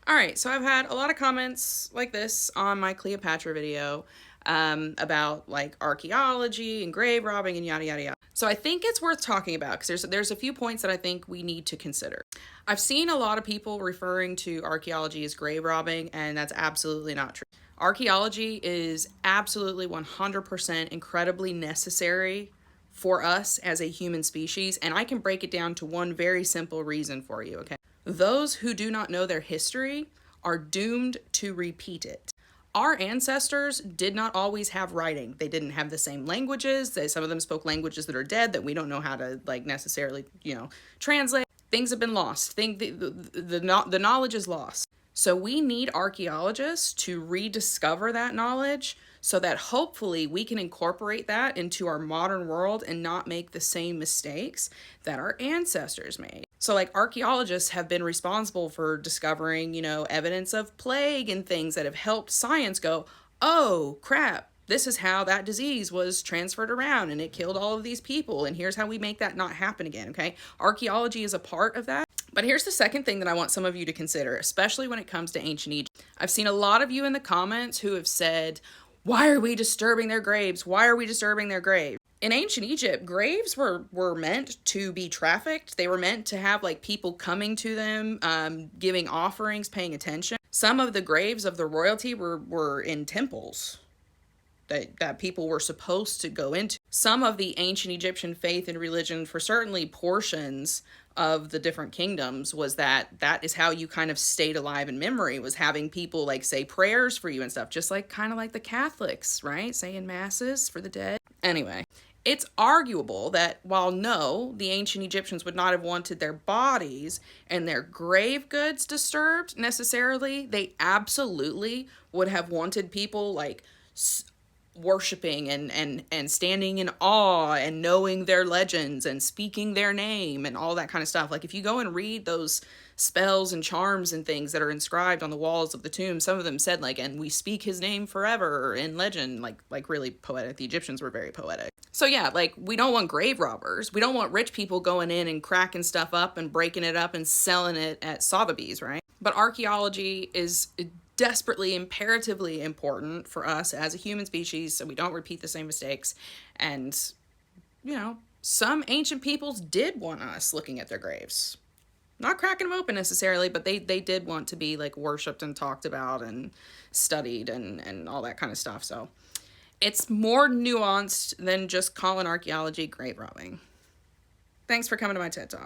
All right, so I've had a lot of comments like this on my Cleopatra video about like archaeology and grave robbing and yada yada yada. So I think it's worth talking about because there's a few points that I think we need to consider. I've seen a lot of people referring to archaeology as grave robbing, and that's absolutely not true. Archaeology is absolutely 100% incredibly necessary for us as a human species, and I can break it down to one very simple reason for you, okay? Those who do not know their history are doomed to repeat it. Our ancestors did not always have writing. They didn't have the same languages. Some of them spoke languages that are dead that we don't know how to like necessarily, translate. Things have been lost. The knowledge is lost. So we need archaeologists to rediscover that knowledge so that hopefully we can incorporate that into our modern world and not make the same mistakes that our ancestors made. So like archaeologists have been responsible for discovering, evidence of plague and things that have helped science go, oh crap, this is how that disease was transferred around and it killed all of these people, and here's how we make that not happen again, okay? Archaeology is a part of that. But here's the second thing that I want some of you to consider, especially when it comes to ancient Egypt. I've seen a lot of you in the comments who have said, why are we disturbing their graves? Why are we disturbing their graves? In ancient Egypt, graves were meant to be trafficked. They were meant to have like people coming to them, giving offerings, paying attention. Some of the graves of the royalty were in temples that people were supposed to go into. Some of the ancient Egyptian faith and religion, for certainly portions of the different kingdoms, was that is how you kind of stayed alive in memory, was having people like say prayers for you and stuff, just like kind of like the Catholics, right? Saying masses for the dead. Anyway, it's arguable that while no, the ancient Egyptians would not have wanted their bodies and their grave goods disturbed necessarily, they absolutely would have wanted people like worshiping and standing in awe and knowing their legends and speaking their name and all that kind of stuff. Like if you go and read those spells and charms and things that are inscribed on the walls of the tomb, some of them said like, and we speak his name forever in legend, like really poetic. The Egyptians were very poetic. So yeah, like we don't want grave robbers. We don't want rich people going in and cracking stuff up and breaking it up and selling it at Sotheby's, right? But archaeology is desperately, imperatively important for us as a human species so we don't repeat the same mistakes. And, some ancient peoples did want us looking at their graves. Not cracking them open necessarily, but they did want to be like worshipped and talked about and studied and all that kind of stuff. So it's more nuanced than just calling archaeology grave robbing. Thanks for coming to my TED Talk.